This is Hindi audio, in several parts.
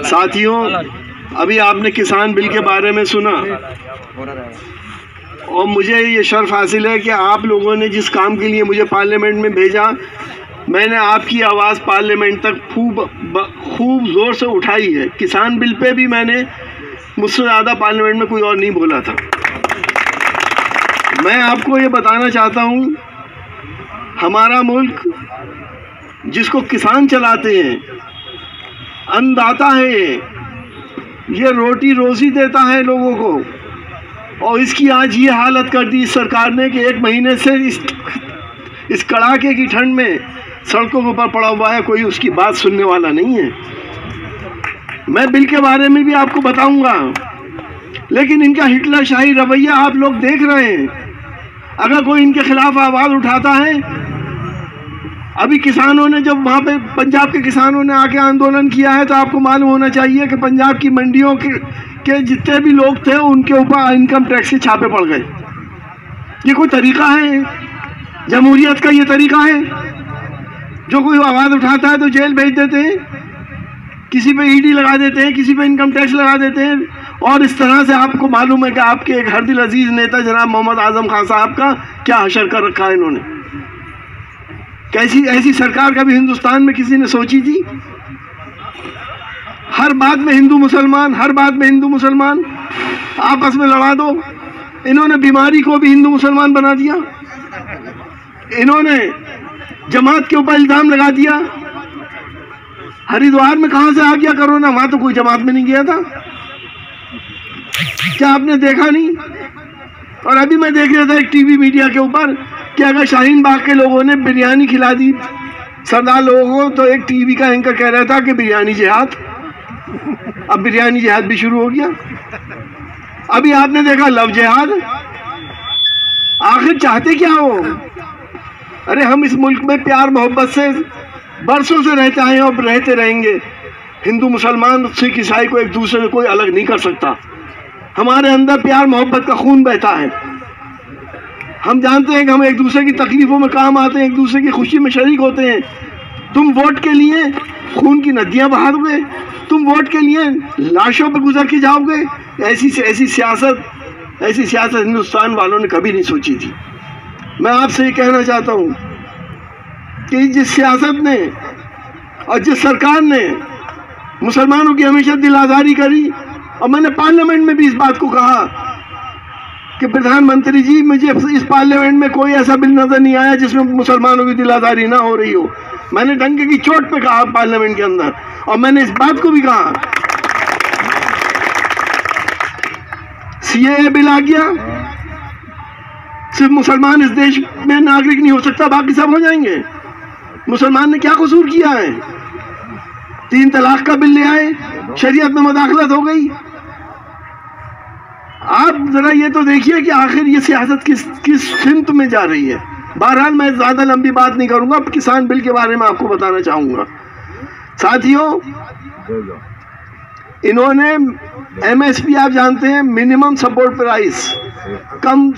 साथियों, अभी आपने किसान बिल के बारे में सुना और मुझे ये शर्फ हासिल है कि आप लोगों ने जिस काम के लिए मुझे पार्लियामेंट में भेजा, मैंने आपकी आवाज़ पार्लियामेंट तक खूब ज़ोर से उठाई है। किसान बिल पे भी मैंने मुझसे ज़्यादा पार्लियामेंट में कोई और नहीं बोला था। मैं आपको ये बताना चाहता हूँ, हमारा मुल्क जिसको किसान चलाते हैं, अन्नदाता है, ये रोटी रोज़ी देता है लोगों को, और इसकी आज ये हालत कर दी इस सरकार ने कि 1 महीने से इस कड़ाके की ठंड में सड़कों के ऊपर पड़ा हुआ है, कोई उसकी बात सुनने वाला नहीं है। मैं बिल के बारे में भी आपको बताऊंगा, लेकिन इनका हिटलरशाही रवैया आप लोग देख रहे हैं। अगर कोई इनके खिलाफ आवाज़ उठाता है, अभी किसानों ने जब वहाँ पे पंजाब के किसानों ने आके आंदोलन किया है, तो आपको मालूम होना चाहिए कि पंजाब की मंडियों के जितने भी लोग थे उनके ऊपर इनकम टैक्स के छापे पड़ गए। ये कोई तरीका है? जमहूरियत का ये तरीका है? जो कोई आवाज़ उठाता है तो जेल भेज देते हैं, किसी पे ईडी लगा देते हैं, किसी पे इनकम टैक्स लगा देते हैं, और इस तरह से आपको मालूम है कि आपके एक हरदिल अजीज़ नेता जनाब मोहम्मद आजम खान साहब का क्या हशर कर रखा है इन्होंने। कैसी ऐसी सरकार कभी हिंदुस्तान में किसी ने सोची थी? हर बात में हिंदू मुसलमान, हर बात में हिंदू मुसलमान, आपस में लड़ा दो। इन्होंने बीमारी को भी हिंदू मुसलमान बना दिया, इन्होंने जमात के ऊपर इल्ज़ाम लगा दिया। हरिद्वार में कहाँ से आ गया कोरोना? वहाँ तो कोई जमात में नहीं गया था, क्या आपने देखा नहीं? और अभी मैं देख रहा था एक टीवी मीडिया के ऊपर कि अगर शाहीन बाग के लोगों ने बिरयानी खिला दी सरदार लोगों को, तो एक टीवी का एंकर कह रहा था कि बिरयानी जिहाद। अब बिरयानी जिहाद भी शुरू हो गया। अभी आपने देखा लव जिहाद। आखिर चाहते क्या हो? अरे हम इस मुल्क में प्यार मोहब्बत से बरसों से रहते आए और रहते रहेंगे। हिंदू मुसलमान सिख ईसाई को एक दूसरे से कोई अलग नहीं कर सकता। हमारे अंदर प्यार मोहब्बत का खून बहता है। हम जानते हैं कि हम एक दूसरे की तकलीफों में काम आते हैं, एक दूसरे की खुशी में शरीक होते हैं। तुम वोट के लिए खून की नदियां बहाओगे, तुम वोट के लिए लाशों पर गुजर के जाओगे। ऐसी सियासत हिंदुस्तान वालों ने कभी नहीं सोची थी। मैं आपसे ये कहना चाहता हूँ कि जिस सियासत ने और जिस सरकार ने मुसलमानों की हमेशा दिल आज़ारी करी, और मैंने पार्लियामेंट में भी इस बात को कहा कि प्रधानमंत्री जी, मुझे इस पार्लियामेंट में कोई ऐसा बिल नजर नहीं आया जिसमें मुसलमानों की दिल आज़ारी ना हो रही हो। मैंने डंके की चोट पे कहा पार्लियामेंट के अंदर, और मैंने इस बात को भी कहा सीएए बिल आ गया, सिर्फ मुसलमान इस देश में नागरिक नहीं हो सकता, बाकी सब हो जाएंगे। मुसलमान ने क्या कसूर किया है? 3 तलाक का बिल ले आए, शरीयत में मुदाखलत हो गई। आप जरा ये तो देखिए कि आखिर ये सियासत किस सिमत में जा रही है। बहरहाल मैं ज़्यादा लंबी बात नहीं करूंगा, अब किसान बिल के बारे में आपको बताना चाहूँगा। साथियों, इन्होंने एमएसपी, आप जानते हैं, मिनिमम सपोर्ट प्राइस, कम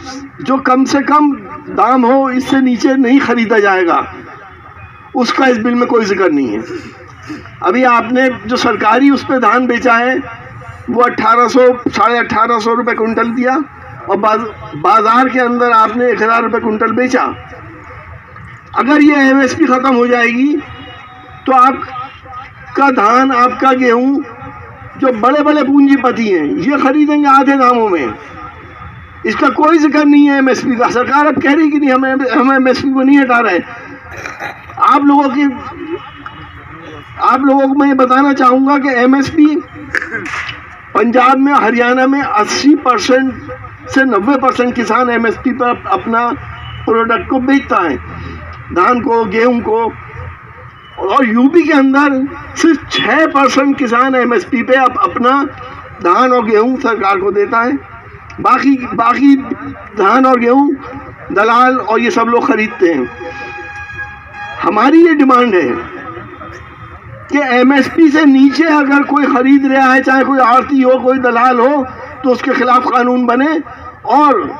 से कम दाम हो, इससे नीचे नहीं खरीदा जाएगा, उसका इस बिल में कोई जिक्र नहीं है। अभी आपने जो सरकारी उस पर धान बेचा है वो 1800-1850 रुपये कुंटल दिया, और बाजार के अंदर आपने 1000 रुपये कुंटल बेचा। अगर ये एमएसपी ख़त्म हो जाएगी तो आपका धान, आपका गेहूं, जो बड़े बड़े पूंजीपति हैं, ये खरीदेंगे आधे दामों में। इसका कोई जिक्र नहीं है एमएसपी का। सरकार अब कह रही कि नहीं, हम एमएसपी को नहीं हटा रहे। आप लोगों को मैं ये बताना चाहूँगा कि एमएसपी पंजाब में, हरियाणा में 80% से 90% किसान एमएसपी पर अपना प्रोडक्ट को बेचता है, धान को, गेहूं को। और यूपी के अंदर सिर्फ 6% किसान एमएसपी पे अपना धान और गेहूं सरकार को देता है। बाकी धान और गेहूं दलाल और ये सब लोग खरीदते हैं। हमारी ये डिमांड है कि एमएसपी से नीचे अगर कोई खरीद रहा है, चाहे कोई आड़ती हो, कोई दलाल हो, तो उसके खिलाफ कानून बने और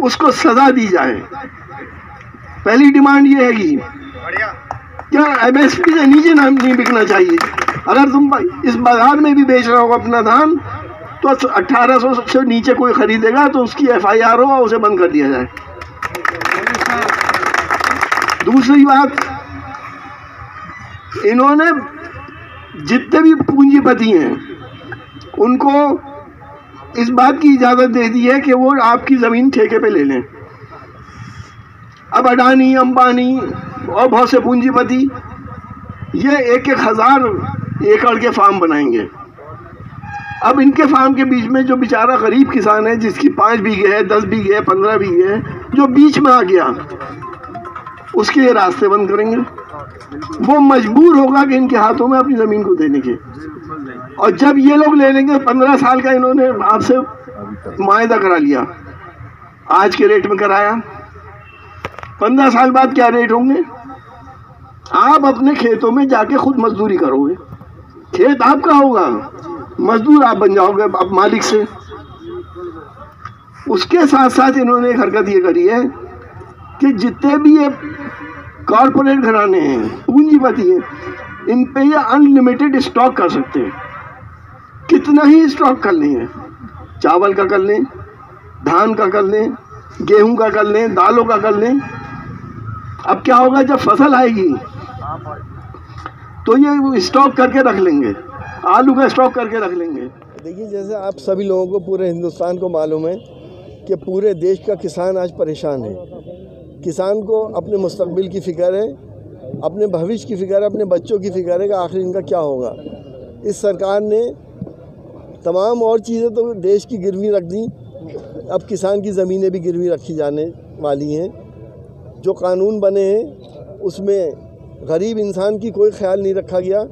उसको सजा दी जाए। पहली डिमांड ये है कि क्या एमएसपी से नीचे नहीं बिकना चाहिए। अगर तुम इस बाजार में भी बेच रहे हो अपना धान तो 1800 से नीचे कोई खरीदेगा तो उसकी FIR हो और उसे बंद कर दिया जाए। दूसरी बात, इन्होंने जितने भी पूंजीपति हैं उनको इस बात की इजाज़त दे दी है कि वो आपकी ज़मीन ठेके पे ले लें। अब अडानी, अंबानी और बहुत से पूंजीपति ये 1,000 एकड़ के फार्म बनाएंगे। अब इनके फार्म के बीच में जो बेचारा गरीब किसान है जिसकी 5 बीघे है, 10 बीघे है, 15 बीघे है, जो बीच में आ गया उसके ये रास्ते बंद करेंगे। वो मजबूर होगा कि इनके हाथों में अपनी ज़मीन को देने के, और जब ये लोग ले लेंगे 15 साल का इन्होंने आपसे मुआहदा करा लिया, आज के रेट में कराया, 15 साल बाद क्या रेट होंगे? आप अपने खेतों में जाके खुद मजदूरी करोगे, खेत आपका होगा, मजदूर आप बन जाओगे अब मालिक से। उसके साथ साथ इन्होंने एक हरकत ये करी है कि जितने भी ये कॉरपोरेट घराने हैं, पूंजीपति हैं, इन पे ये अनलिमिटेड स्टॉक कर सकते हैं। कितना ही स्टॉक कर लें, चावल का कर लें, धान का कर लें, गेहूं का कर लें, दालों का कर लें। अब क्या होगा, जब फसल आएगी तो ये स्टॉक करके रख लेंगे, आलू का स्टॉक करके रख लेंगे। देखिए, जैसे आप सभी लोगों को, पूरे हिंदुस्तान को मालूम है कि पूरे देश का किसान आज परेशान है। किसान को अपने मुस्तकबिल की फ़िक्र है, अपने भविष्य की फ़िक्र है, अपने बच्चों की फ़िक्र है कि आखिर इनका क्या होगा। इस सरकार ने तमाम और चीज़ें तो देश की गिरवी रख दी, अब किसान की ज़मीनें भी गिरवी रखी जाने वाली हैं। जो कानून बने हैं उसमें गरीब इंसान की कोई ख्याल नहीं रखा गया।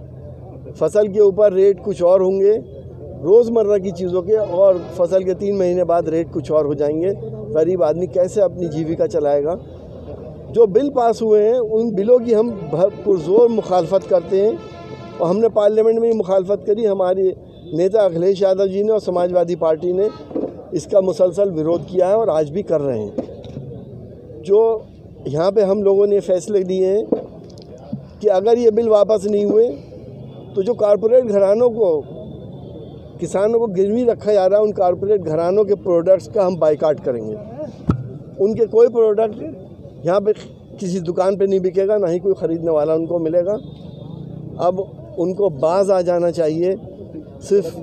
फसल के ऊपर रेट कुछ और होंगे, रोज़मर्रा की चीज़ों के, और फसल के 3 महीने बाद रेट कुछ और हो जाएंगे। गरीब आदमी कैसे अपनी जीविका चलाएगा? जो बिल पास हुए हैं उन बिलों की हम पुरजोर मुखालफत करते हैं, और हमने पार्लियामेंट में ही मुखालफत करी। हमारे नेता अखिलेश यादव जी ने और समाजवादी पार्टी ने इसका मुसलसल विरोध किया है और आज भी कर रहे हैं। जो यहाँ पे हम लोगों ने फैसले दिए हैं कि अगर ये बिल वापस नहीं हुए तो जो कॉरपोरेट घरानों को, किसानों को गिरवी रखा जा रहा है, उन कॉरपोरेट घरानों के प्रोडक्ट्स का हम बाइकाट करेंगे। उनके कोई प्रोडक्ट यहाँ पे किसी दुकान पे नहीं बिकेगा, ना ही कोई ख़रीदने वाला उनको मिलेगा। अब उनको बाज आ जाना चाहिए। सिर्फ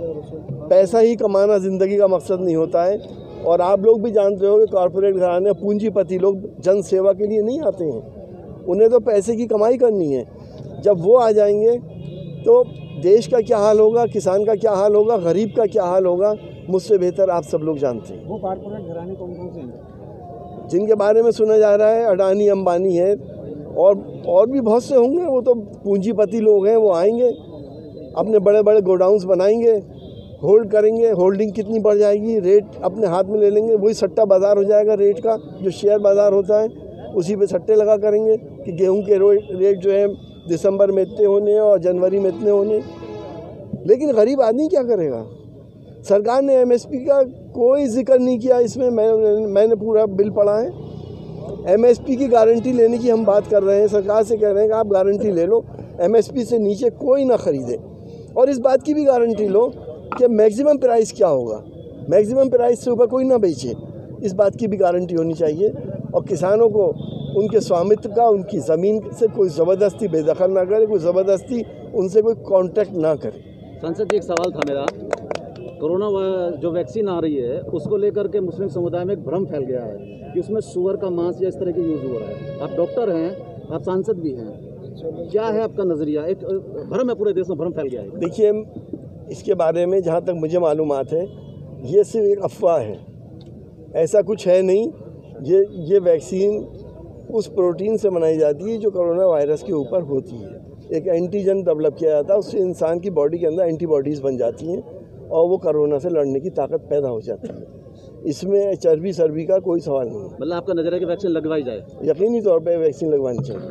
पैसा ही कमाना ज़िंदगी का मकसद नहीं होता है। और आप लोग भी जानते हो कि कॉरपोरेट घराने, पूंजीपति लोग जन सेवा के लिए नहीं आते हैं, उन्हें तो पैसे की कमाई करनी है। जब वो आ जाएंगे तो देश का क्या हाल होगा, किसान का क्या हाल होगा, गरीब का क्या हाल होगा, मुझसे बेहतर आप सब लोग जानते हैं। वो कॉरपोरेट घराने कौन कौन से हैं जिनके बारे में सुना जा रहा है? अडानी, अंबानी है, और भी बहुत से होंगे। वो तो पूंजीपति लोग हैं, वो आएंगे, अपने बड़े बड़े गोडाउन्स बनाएंगे, होल्ड करेंगे, होल्डिंग कितनी बढ़ जाएगी, रेट अपने हाथ में ले लेंगे, वही सट्टा बाज़ार हो जाएगा रेट का, जो शेयर बाज़ार होता है उसी पे सट्टे लगा करेंगे कि गेहूं के रेट जो है दिसंबर में इतने होने और जनवरी में इतने होने। लेकिन गरीब आदमी क्या करेगा? सरकार ने MSP का कोई जिक्र नहीं किया इसमें। मैंने पूरा बिल पढ़ा है। MSP की गारंटी लेने की हम बात कर रहे हैं, सरकार से कह रहे हैं कि आप गारंटी ले लो, MSP से नीचे कोई ना ख़रीदे, और इस बात की भी गारंटी लो कि मैक्सिमम प्राइस क्या होगा, मैक्सिमम प्राइस से ऊपर कोई ना बेचे। इस बात की भी गारंटी होनी चाहिए, और किसानों को उनके स्वामित्व का, उनकी ज़मीन से कोई ज़बरदस्ती बेदखल ना करे, कोई ज़बरदस्ती उनसे कोई कॉन्ट्रैक्ट ना करे। सांसद जी, एक सवाल था मेरा, कोरोना जो वैक्सीन आ रही है उसको लेकर के मुस्लिम समुदाय में एक भ्रम फैल गया है कि उसमें सुअर का मांस या इस तरह के यूज़ हो रहा है। आप डॉक्टर हैं, आप सांसद भी हैं, क्या है आपका नज़रिया? एक भ्रम है, पूरे देश में भ्रम फैल गया है। देखिए, इसके बारे में जहाँ तक मुझे मालूमात है, ये सिर्फ एक अफवाह है, ऐसा कुछ है नहीं। ये वैक्सीन उस प्रोटीन से बनाई जाती है जो कोरोना वायरस के ऊपर होती है। एक एंटीजन डेवलप किया जाता है, उससे इंसान की बॉडी के अंदर एंटीबॉडीज़ बन जाती हैं और वो कोरोना से लड़ने की ताकत पैदा हो जाती है। इसमें चर्बी सर्बी का कोई सवाल नहीं है। मतलब आपका नज़रिया कि वैक्सीन लगवाई जाए? यकीनी तौर पे वैक्सीन लगवानी चाहिए।